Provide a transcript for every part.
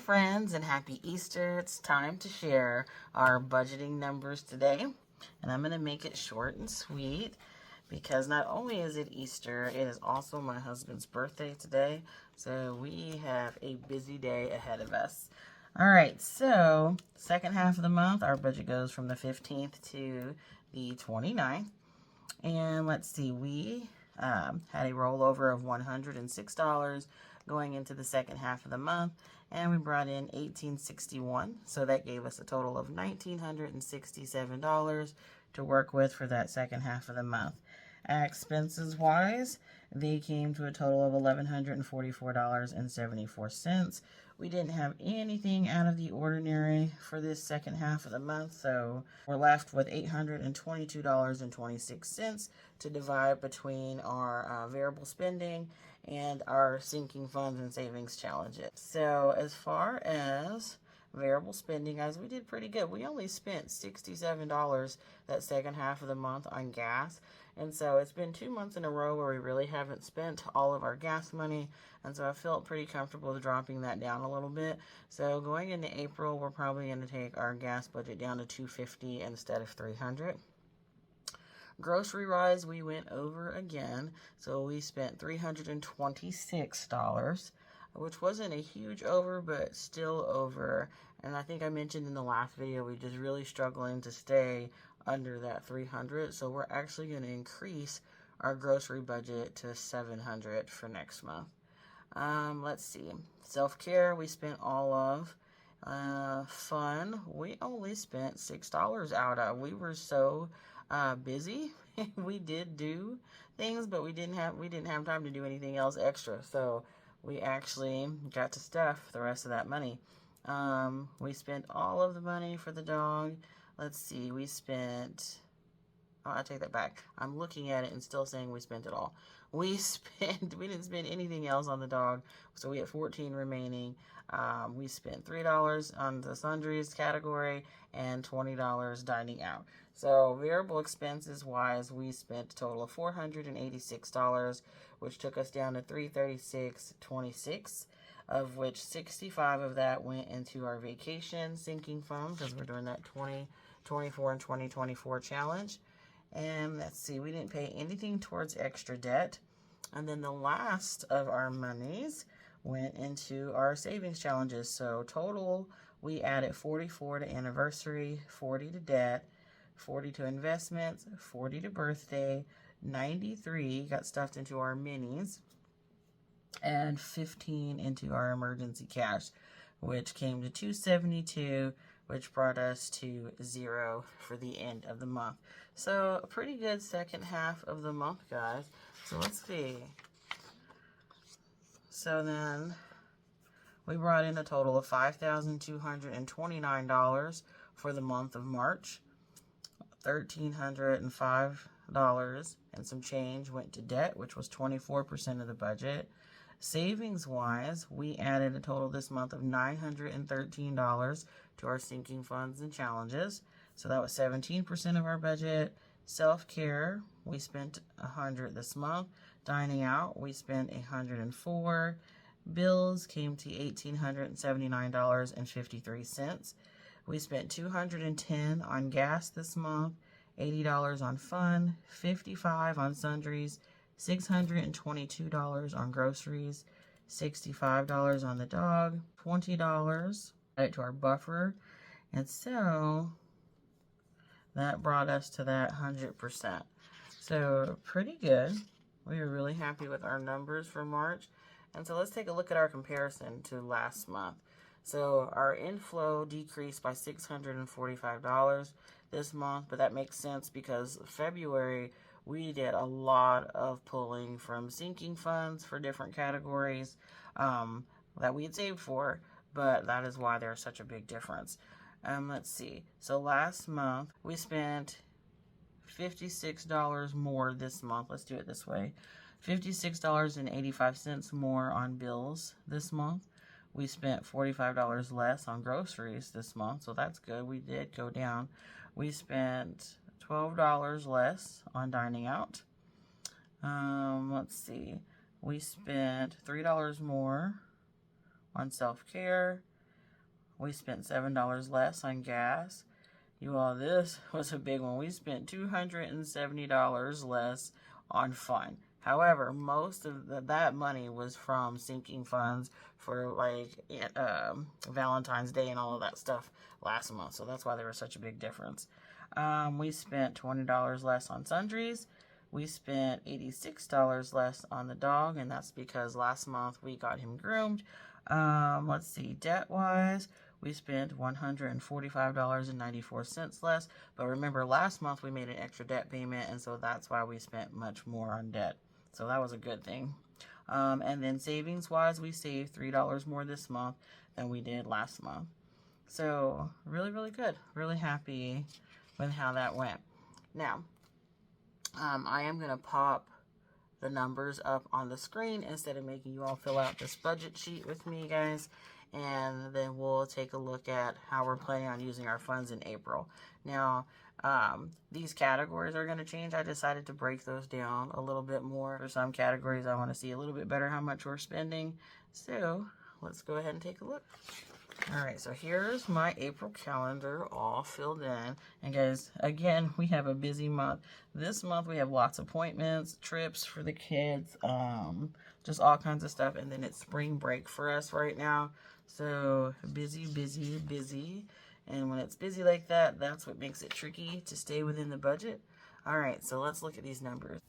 friends, and happy Easter. It's time to share our budgeting numbers today, and I'm going to make it short and sweet because not only is it Easter, it is also my husband's birthday today, so we have a busy day ahead of us. All right, so second half of the month, our budget goes from the 15th to the 29th, and let's see, we had a rollover of $106 going into the second half of the month, and we brought in $1,861, so that gave us a total of $1,967 to work with for that second half of the month. Expenses wise, they came to a total of $1,144.74. We didn't have anything out of the ordinary for this second half of the month, so we're left with $822.26 to divide between our variable spending and our sinking funds and savings challenges. So as far as variable spending, guys, we did pretty good. We only spent $67 that second half of the month on gas. And so it's been 2 months in a row where we really haven't spent all of our gas money. And so I felt pretty comfortable dropping that down a little bit. So going into April, we're probably going to take our gas budget down to $250 instead of $300. Grocery-wise, we went over again. So we spent $326, which wasn't a huge over, but still over. And I think I mentioned in the last video, we're just really struggling to stay under that 300. So we're actually going to increase our grocery budget to 700 for next month. Let's see. Self-care, we spent all of. Fun, we only spent $6 out of. We were so busy. We did do things, but we didn't have time to do anything else extra. So we actually got to stuff the rest of that money. We spent all of the money for the dog. Let's see, we spent, oh, I take that back. I'm looking at it and still saying we spent it all. We didn't spend anything else on the dog, so we had 14 remaining. We spent $3 on the sundries category and $20 dining out. So variable expenses wise, we spent a total of $486, which took us down to $336.26, of which 65 of that went into our vacation sinking fund because we're doing that 2024 and 2024 challenge. And let's see, we didn't pay anything towards extra debt. And then the last of our monies went into our savings challenges. So total, we added 44 to anniversary, 40 to debt, 40 to investments, 40 to birthday, 93 got stuffed into our minis, and 15 into our emergency cash, which came to 272, which brought us to 0 for the end of the month. So a pretty good second half of the month, guys. So let's see. So then we brought in a total of $5,229 for the month of March. $1,305 and some change went to debt, which was 24% of the budget. Savings wise, we added a total this month of $913 to our sinking funds and challenges. So that was 17% of our budget. Self-care, we spent $100 this month. Dining out, we spent $104. Bills came to $1,879.53. We spent $210 on gas this month, $80 on fun, $55 on sundries, $622 on groceries, $65 on the dog, $20 added to our buffer, and so that brought us to that 100%. So pretty good. We were really happy with our numbers for March. And so let's take a look at our comparison to last month. So our inflow decreased by $645 this month, but that makes sense because February we did a lot of pulling from sinking funds for different categories that we had saved for, but that is why there's such a big difference. Let's see. So last month we spent $56 more this month. Let's do it this way. $56.85 more on bills this month. We spent $45 less on groceries this month, so that's good. We did go down. We spent $12 less on dining out. Let's see. We spent $3 more on self-care. We spent $7 less on gas. You all, this was a big one. We spent $270 less on fun. However, most of that money was from sinking funds for like Valentine's Day and all of that stuff last month. So that's why there was such a big difference. We spent $20 less on sundries. We spent $86 less on the dog, and that's because last month we got him groomed. Let's see, debt-wise, we spent $145.94 less. But remember, last month we made an extra debt payment, and so that's why we spent much more on debt. So that was a good thing. And then savings-wise, we saved $3 more this month than we did last month. So really, really good. Really happy with how that went. Now, I am going to pop the numbers up on the screen instead of making you all fill out this budget sheet with me, guys. And then we'll take a look at how we're planning on using our funds in April. Now, these categories are going to change. I decided to break those down a little bit more. For some categories, I want to see a little bit better how much we're spending. So let's go ahead and take a look. All right, so here's my April calendar all filled in. And guys, again, we have a busy month. This month we have lots of appointments, trips for the kids, just all kinds of stuff. And then it's spring break for us right now. So busy, busy, busy. And when it's busy like that, that's what makes it tricky to stay within the budget. All right, so let's look at these numbers.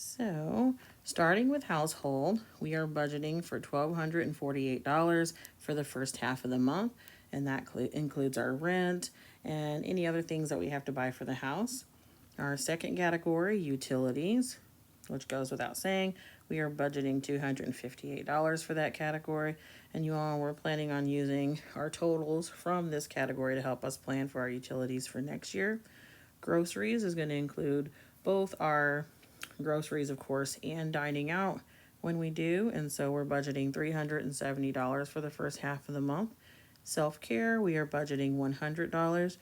So, starting with household, we are budgeting for $1,248 for the first half of the month, and that includes our rent and any other things that we have to buy for the house. Our second category, utilities, which goes without saying, we are budgeting $258 for that category, and you all were planning on using our totals from this category to help us plan for our utilities for next year. Groceries is going to include both our groceries, of course, and dining out when we do, and so we're budgeting $370 for the first half of the month. Self-care, we are budgeting $100.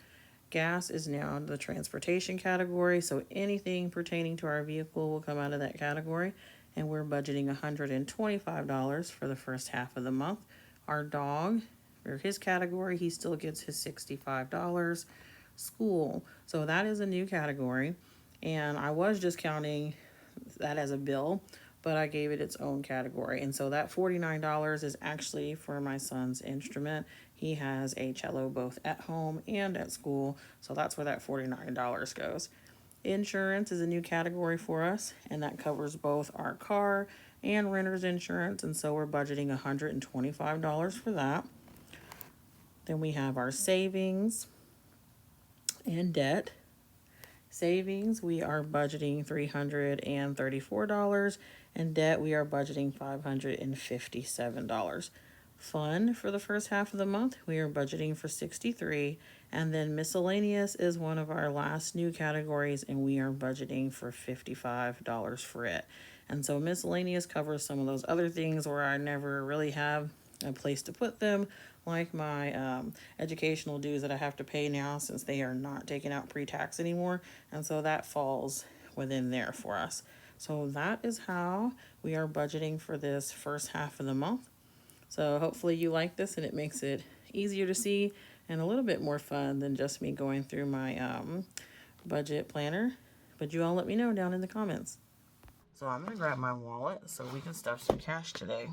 Gas is now the transportation category, so anything pertaining to our vehicle will come out of that category, and we're budgeting $125 for the first half of the month. Our dog, for his category, he still gets his $65. School, so that is a new category, and I was just counting that as a bill, but I gave it its own category. And so that $49 is actually for my son's instrument. He has a cello both at home and at school, so that's where that $49 goes. Insurance is a new category for us, and that covers both our car and renter's insurance, and so we're budgeting $125 for that. Then we have our savings and debt. Savings, we are budgeting $334, and debt, we are budgeting $557. Fun for the first half of the month, we are budgeting for $63, and then miscellaneous is one of our last new categories, and we are budgeting for $55 for it. And so miscellaneous covers some of those other things where I never really have a place to put them, like my educational dues that I have to pay now since they are not taking out pre-tax anymore, and so that falls within there for us. So that is how we are budgeting for this first half of the month. So hopefully you like this and it makes it easier to see and a little bit more fun than just me going through my budget planner. But you all let me know down in the comments. So I'm going to grab my wallet so we can stuff some cash today.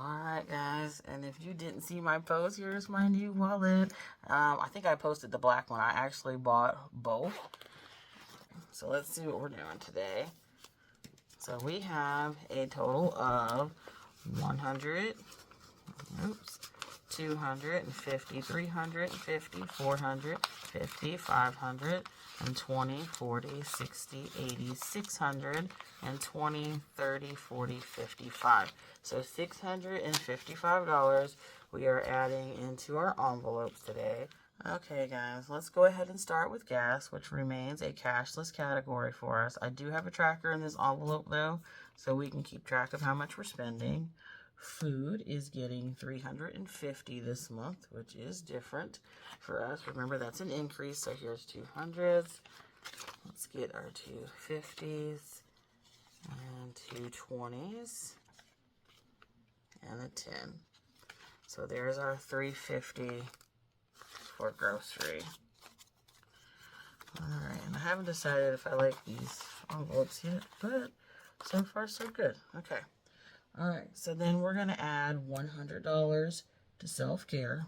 Alright guys, and if you didn't see my post, here's my new wallet. I think I posted the black one. I actually bought both. So let's see what we're doing today. So we have a total of 100, 250, 350, 450, 500, and 20, 40, 60, 80, 600, and 20, 30, 40, 55. So $655 we are adding into our envelopes today. Okay guys, let's go ahead and start with gas, which remains a cashless category for us. I do have a tracker in this envelope though, so we can keep track of how much we're spending. Food is getting $350 this month, which is different for us. Remember, that's an increase, so here's 200s. Let's get our 250s and 220s and a 10. So there's our $3.50 for grocery. Alright, and I haven't decided if I like these envelopes yet, but so far so good. Okay. Alright, so then we're going to add $100 to self-care.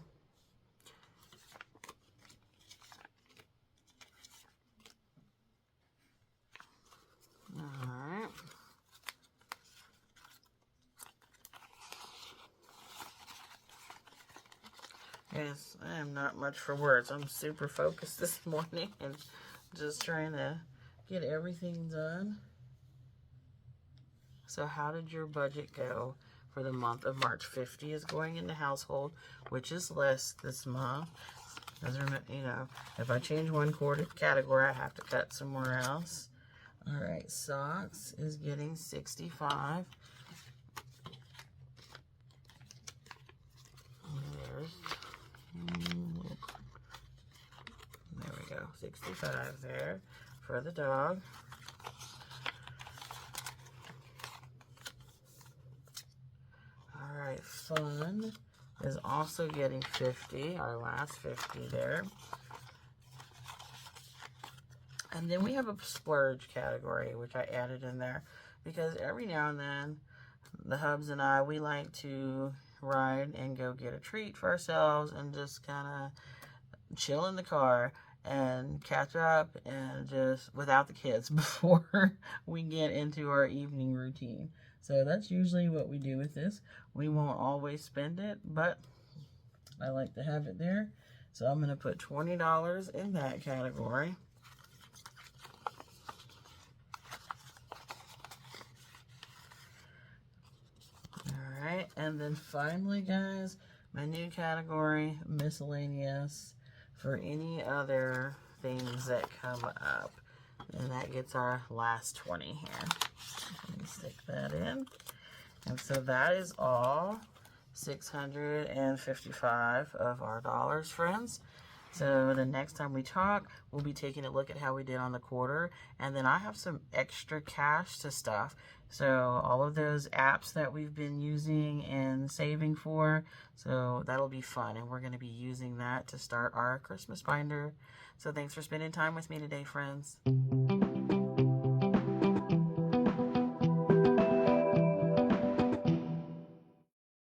Alright. Yes, I am not much for words. I'm super focused this morning and just trying to get everything done. So how did your budget go for the month of March? 50 is going into household, which is less this month. Because, you know, if I change one category, I have to cut somewhere else. All right, socks is getting 65. There we go, 65 there for the dog. All right, fun is also getting 50, our last 50 there. And then we have a splurge category, which I added in there because every now and then, the hubs and I, we like to ride and go get a treat for ourselves and just kind of chill in the car and catch up and just without the kids before we get into our evening routine. So that's usually what we do with this. We won't always spend it, but I like to have it there. So I'm going to put $20 in that category. Alright, and then finally, guys, my new category, miscellaneous, for any other things that come up. And that gets our last 20 here. Let me stick that in. And so that is all 655 of our dollars, friends. So the next time we talk, we'll be taking a look at how we did on the quarter. And then I have some extra cash to stuff. So all of those apps that we've been using and saving for, so that'll be fun. And we're going to be using that to start our Christmas binder. So thanks for spending time with me today, friends.